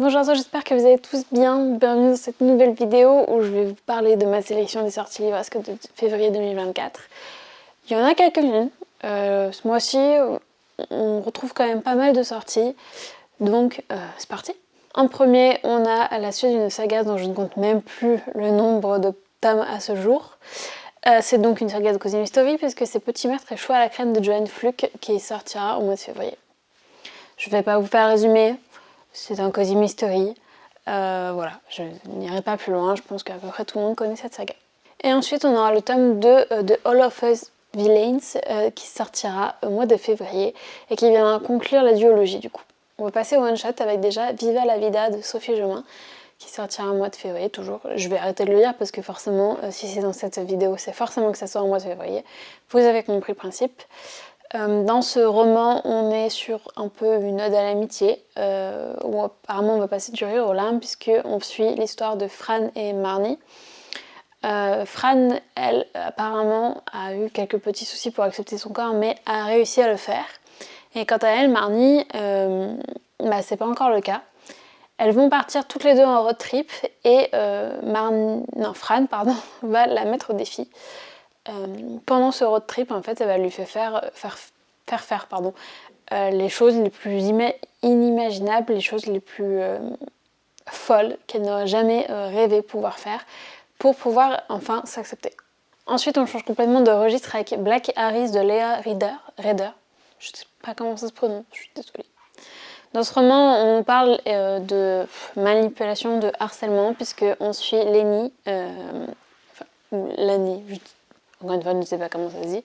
Bonjour à tous, j'espère que vous allez tous bien. Bienvenue dans cette nouvelle vidéo où je vais vous parler de ma sélection des sorties livresques de février 2024. Il y en a quelques-unes. Ce mois-ci, on retrouve quand même pas mal de sorties. Donc, c'est parti. En premier, on a la suite d'une saga dont je ne compte même plus le nombre de tomes à ce jour. C'est donc une saga de Cozy Mystery puisque c'est Petit Meurtre et Choix à la crème de Joanne Fluke qui sortira au mois de février. Je vais pas vous faire résumer. C'est un Cozy Mystery. Voilà, je n'irai pas plus loin, je pense qu'à peu près tout le monde connaît cette saga. Et ensuite, on aura le tome 2 de All of Us Villains qui sortira au mois de février et qui viendra conclure la duologie du coup. On va passer au one-shot avec déjà Viva la Vida de Sophie Jomain qui sortira au mois de février toujours. Je vais arrêter de le lire parce que forcément, si c'est dans cette vidéo, c'est forcément que ça sort au mois de février. Vous avez compris le principe. Dans ce roman, on est sur un peu une ode à l'amitié, où apparemment on va passer du rire aux larmes puisqu'on suit l'histoire de Fran et Marnie. Fran, elle, apparemment, a eu quelques petits soucis pour accepter son corps, mais a réussi à le faire. Et quant à elle, Marnie, c'est pas encore le cas. Elles vont partir toutes les deux en road trip et Fran va la mettre au défi. Pendant ce road trip, en fait, elle va lui faire les choses les plus inimaginables, les choses les plus folles qu'elle n'aurait jamais rêvé pouvoir faire pour pouvoir enfin s'accepter. Ensuite, on change complètement de registre avec Black Harris de Leah Reader. Je sais pas comment ça se prononce, je suis désolée. Dans ce roman, on parle de manipulation, de harcèlement, puisqu'on suit Lenny, encore une fois, je ne sais pas comment ça se dit,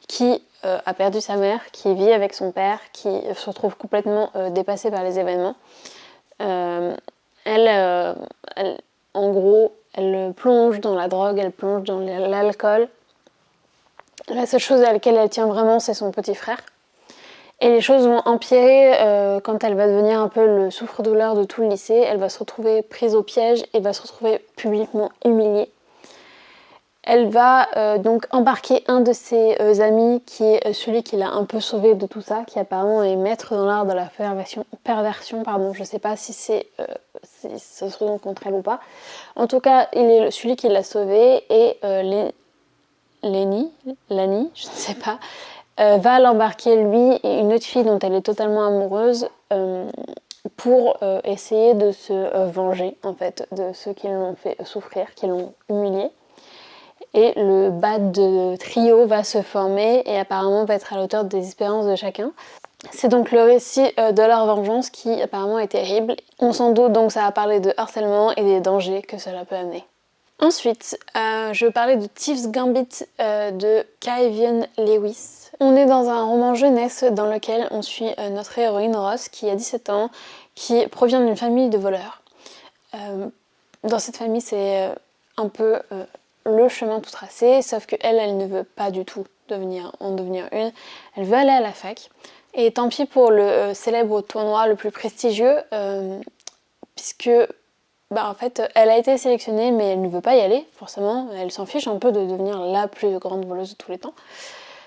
qui a perdu sa mère, qui vit avec son père, qui se retrouve complètement dépassée par les événements. Elle, en gros, elle plonge dans la drogue, elle plonge dans l'alcool. La seule chose à laquelle elle tient vraiment, c'est son petit frère. Et les choses vont empirer quand elle va devenir un peu le souffre-douleur de tout le lycée. Elle va se retrouver prise au piège et va se retrouver publiquement humiliée. Elle va donc embarquer un de ses amis qui est celui qui l'a un peu sauvé de tout ça, qui apparemment est maître dans l'art de la perversion, je ne sais pas si ce se retourne contre elle ou pas. En tout cas, il est celui qui l'a sauvé et Lani, je ne sais pas, va l'embarquer lui et une autre fille dont elle est totalement amoureuse pour essayer de se venger en fait de ceux qui l'ont fait souffrir, qui l'ont humiliée. Et le bad trio va se former et apparemment va être à l'auteur des espérances de chacun. C'est donc le récit de leur vengeance qui apparemment est terrible. On s'en doute, donc ça va parler de harcèlement et des dangers que cela peut amener. Ensuite, je vais parler de Thief's Gambit de Kaivian Lewis. On est dans un roman jeunesse dans lequel on suit notre héroïne Ross qui a 17 ans, qui provient d'une famille de voleurs. Dans cette famille, c'est un peu le chemin tout tracé, sauf qu'elle ne veut pas du tout en devenir une. Elle veut aller à la fac. Et tant pis pour le célèbre tournoi le plus prestigieux, puisque en fait, elle a été sélectionnée, mais elle ne veut pas y aller, forcément. Elle s'en fiche un peu de devenir la plus grande voleuse de tous les temps.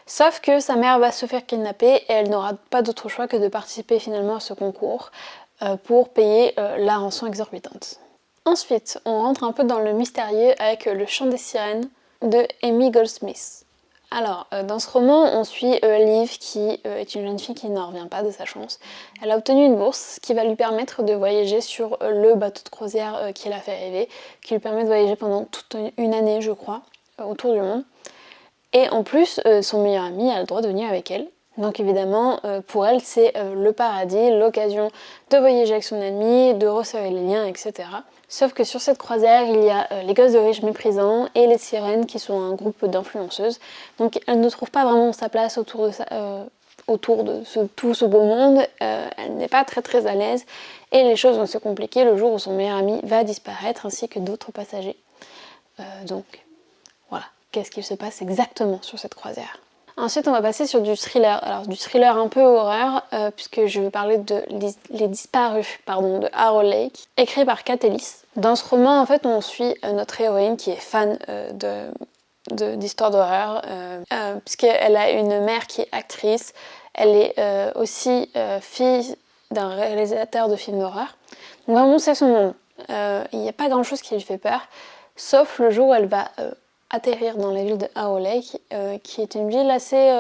Sauf que sa mère va se faire kidnapper et elle n'aura pas d'autre choix que de participer finalement à ce concours pour payer la rançon exorbitante. Ensuite, on rentre un peu dans le mystérieux avec Le Chant des sirènes de Amy Goldsmith. Alors, dans ce roman, on suit Liv qui est une jeune fille qui n'en revient pas de sa chance. Elle a obtenu une bourse qui va lui permettre de voyager sur le bateau de croisière qui l'a fait rêver, qui lui permet de voyager pendant toute une année, je crois, autour du monde. Et en plus, son meilleur ami a le droit de venir avec elle. Donc évidemment, pour elle, c'est le paradis, l'occasion de voyager avec son ami, de resserrer les liens, etc. Sauf que sur cette croisière, il y a les gosses de riches méprisants et les sirènes qui sont un groupe d'influenceuses. Donc elle ne trouve pas vraiment sa place autour de tout ce beau monde. Elle n'est pas très très à l'aise et les choses vont se compliquer le jour où son meilleur ami va disparaître ainsi que d'autres passagers. Donc voilà, qu'est-ce qu'il se passe exactement sur cette croisière ? Ensuite, on va passer sur du thriller. Alors, du thriller un peu horreur, puisque je vais parler de Les Disparus de Harold Lake, écrit par Kat Ellis. Dans ce roman, en fait, on suit notre héroïne qui est fan d'histoires d'horreur, puisqu'elle a une mère qui est actrice. Elle est aussi fille d'un réalisateur de films d'horreur. Donc vraiment c'est son monde. Il n'y a pas grand chose qui lui fait peur, sauf le jour où elle va atterrir dans la ville de Arrow Lake, qui est une ville assez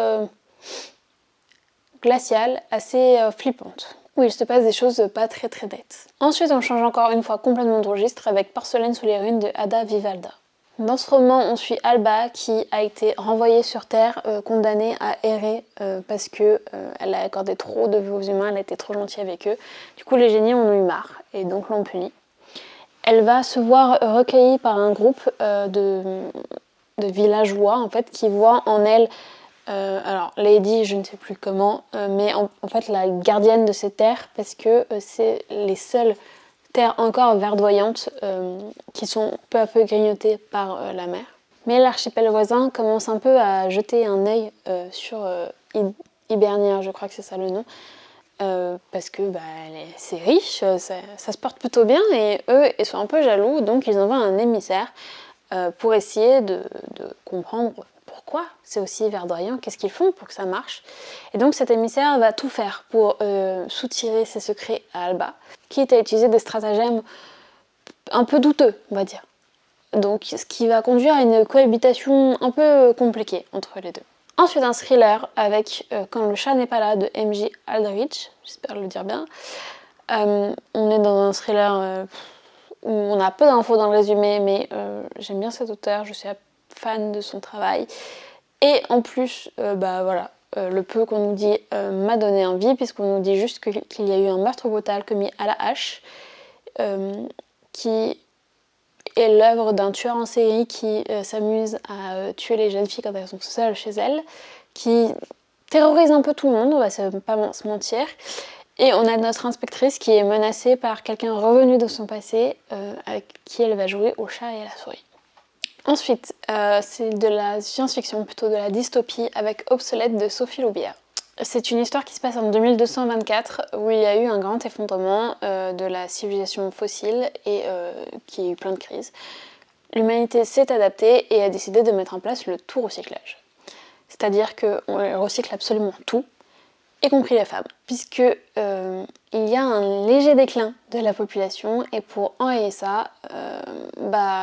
glaciale, assez flippante, où il se passe des choses pas très très nettes. Ensuite on change encore une fois complètement de registre avec Porcelaine sous les ruines de Ada Vivalda. Dans ce roman, on suit Alba qui a été renvoyée sur Terre, condamnée à errer parce que elle a accordé trop de vie aux humains, elle a été trop gentille avec eux. Du coup, les génies en ont eu marre et donc l'ont punie. Elle va se voir recueillie par un groupe de villageois en fait qui voient en elle, alors Lady, je ne sais plus comment, mais en fait la gardienne de ces terres parce que c'est les seules terres encore verdoyantes qui sont peu à peu grignotées par la mer. Mais l'archipel voisin commence un peu à jeter un œil sur Hibernia, je crois que c'est ça le nom, parce que c'est riche, ça se porte plutôt bien et eux ils sont un peu jaloux, donc ils envoient un émissaire pour essayer de comprendre pourquoi c'est aussi verdoyant, qu'est-ce qu'ils font pour que ça marche. Et donc cet émissaire va tout faire pour soutirer ses secrets à Alba, quitte à utiliser des stratagèmes un peu douteux, on va dire. Donc ce qui va conduire à une cohabitation un peu compliquée entre les deux. Ensuite un thriller avec Quand le chat n'est pas là de M.J. Aldrich, j'espère le dire bien. On est dans un thriller où on a peu d'infos dans le résumé, mais j'aime bien cet auteur, je suis fan de son travail. Et en plus, le peu qu'on nous dit m'a donné envie, puisqu'on nous dit juste qu'il y a eu un meurtre brutal commis à la hache, qui est l'œuvre d'un tueur en série qui s'amuse à tuer les jeunes filles quand elles sont seules chez elles, qui terrorise un peu tout le monde, on va pas se mentir. Et on a notre inspectrice qui est menacée par quelqu'un revenu de son passé, avec qui elle va jouer au chat et à la souris. Ensuite, c'est de la science-fiction, plutôt de la dystopie, avec Obsolète de Sophie Loubière. C'est une histoire qui se passe en 2224, où il y a eu un grand effondrement de la civilisation fossile et qui a eu plein de crises. L'humanité s'est adaptée et a décidé de mettre en place le tout recyclage. C'est-à-dire qu'on recycle absolument tout, y compris les femmes, puisque il y a un léger déclin de la population et pour enrayer ça,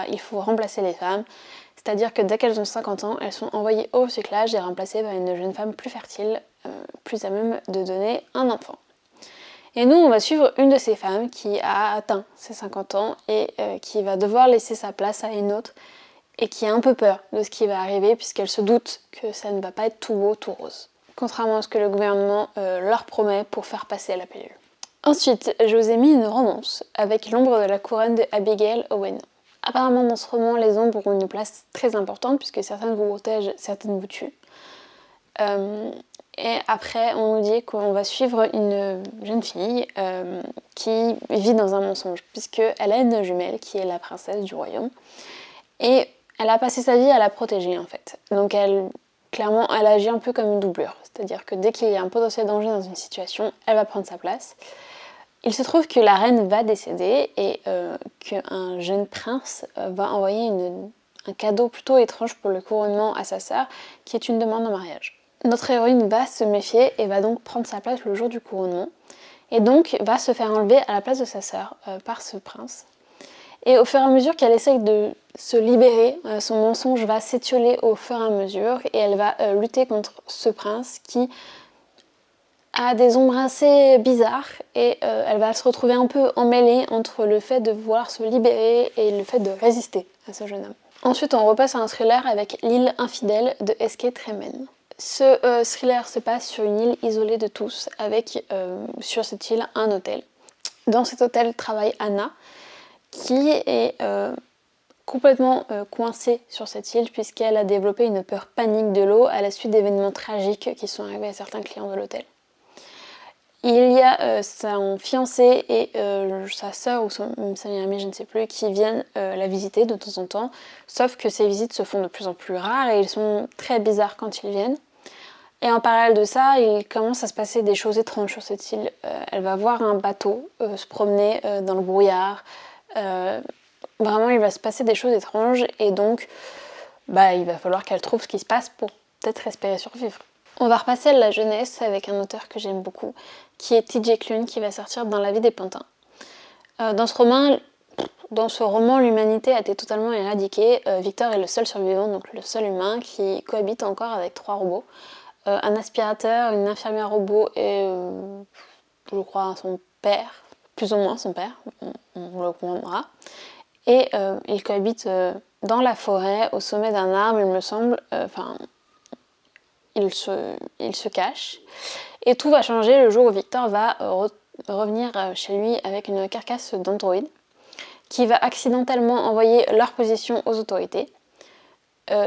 il faut remplacer les femmes, c'est-à-dire que dès qu'elles ont 50 ans, elles sont envoyées au recyclage et remplacées par une jeune femme plus fertile, plus à même de donner un enfant. Et nous, on va suivre une de ces femmes qui a atteint ses 50 ans et qui va devoir laisser sa place à une autre et qui a un peu peur de ce qui va arriver puisqu'elle se doute que ça ne va pas être tout beau, tout rose. Contrairement à ce que le gouvernement leur promet pour faire passer la pilule. Ensuite, je vous ai mis une romance avec L'ombre de la couronne de Abigail Owen. Apparemment dans ce roman, les ombres ont une place très importante puisque certaines vous protègent, certaines vous tuent. Et après, on nous dit qu'on va suivre une jeune fille qui vit dans un mensonge puisqu'elle a une jumelle qui est la princesse du royaume. Et elle a passé sa vie à la protéger en fait. Donc clairement, elle agit un peu comme une doublure. C'est-à-dire que dès qu'il y a un potentiel danger dans une situation, elle va prendre sa place. Il se trouve que la reine va décéder et qu'un jeune prince va envoyer un cadeau plutôt étrange pour le couronnement à sa sœur, qui est une demande en mariage. Notre héroïne va se méfier et va donc prendre sa place le jour du couronnement, et donc va se faire enlever à la place de sa sœur par ce prince. Et au fur et à mesure qu'elle essaye de se libérer, son mensonge va s'étioler au fur et à mesure et elle va lutter contre ce prince qui a des ombres assez bizarres et elle va se retrouver un peu emmêlée entre le fait de vouloir se libérer et le fait de résister à ce jeune homme. Ensuite, on repasse à un thriller avec L'île infidèle de S.K. Tremen. Ce thriller se passe sur une île isolée de tous avec sur cette île un hôtel. Dans cet hôtel travaille Anna, qui est complètement coincée sur cette île puisqu'elle a développé une peur panique de l'eau à la suite d'événements tragiques qui sont arrivés à certains clients de l'hôtel. Il y a son fiancé et sa sœur ou sa meilleure amie, je ne sais plus, qui viennent la visiter de temps en temps, sauf que ces visites se font de plus en plus rares et ils sont très bizarres quand ils viennent. Et en parallèle de ça, il commence à se passer des choses étranges sur cette île. Elle va voir un bateau se promener dans le brouillard. Vraiment, il va se passer des choses étranges et donc il va falloir qu'elle trouve ce qui se passe pour peut-être espérer survivre. On va repasser à la jeunesse avec un auteur que j'aime beaucoup, qui est TJ Klune, qui va sortir dans La vie des pantins. Dans ce roman, l'humanité a été totalement éradiquée. Victor est le seul survivant, donc le seul humain, qui cohabite encore avec 3 robots. Un aspirateur, une infirmière robot et, je crois, son père, plus ou moins son père, on le comprendra. Et ils cohabitent dans la forêt, au sommet d'un arbre, il me semble. Ils se cachent. Et tout va changer le jour où Victor va revenir chez lui avec une carcasse d'androïde qui va accidentellement envoyer leur position aux autorités.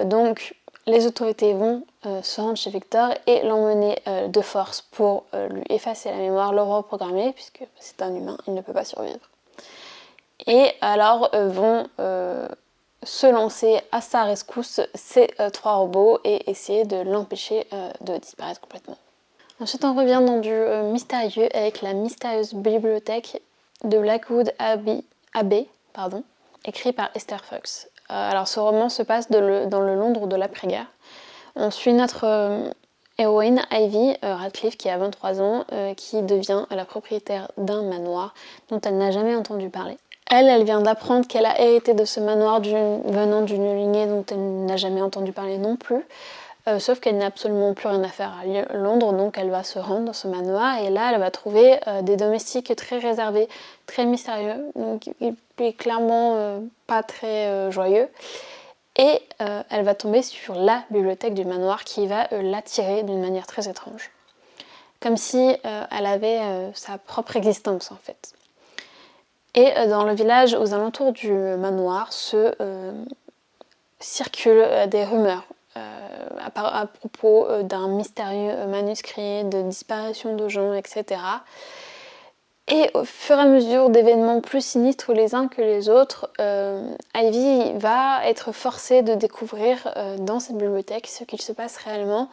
Donc les autorités vont se rendre chez Victor et l'emmener de force pour lui effacer la mémoire, le reprogrammer, puisque c'est un humain, il ne peut pas survivre. Et alors vont se lancer à sa rescousse ces 3 robots et essayer de l'empêcher de disparaître complètement. Ensuite on revient dans du mystérieux avec la mystérieuse bibliothèque de Blackwood Abbey, écrit par Esther Fox. Alors ce roman se passe dans le Londres de l'après-guerre. On suit notre héroïne Ivy Radcliffe qui a 23 ans, qui devient la propriétaire d'un manoir dont elle n'a jamais entendu parler. Elle vient d'apprendre qu'elle a hérité de ce manoir venant d'une lignée dont elle n'a jamais entendu parler non plus. Sauf qu'elle n'a absolument plus rien à faire à Londres, donc elle va se rendre dans ce manoir et là elle va trouver des domestiques très réservés, très mystérieux, donc il est clairement pas très joyeux. Et elle va tomber sur la bibliothèque du manoir qui va l'attirer d'une manière très étrange. Comme si elle avait sa propre existence en fait. Et dans le village aux alentours du manoir circulent des rumeurs. À propos d'un mystérieux manuscrit, de disparition de gens, etc. Et au fur et à mesure d'événements plus sinistres les uns que les autres, Ivy va être forcée de découvrir dans cette bibliothèque ce qu'il se passe réellement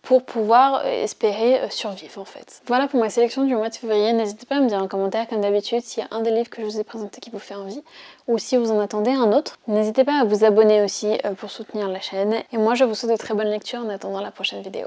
pour pouvoir espérer survivre en fait. Voilà pour ma sélection du mois de février. N'hésitez pas à me dire en commentaire comme d'habitude s'il y a un des livres que je vous ai présenté qui vous fait envie ou si vous en attendez un autre. N'hésitez pas à vous abonner aussi pour soutenir la chaîne. Et moi je vous souhaite de très bonnes lectures en attendant la prochaine vidéo.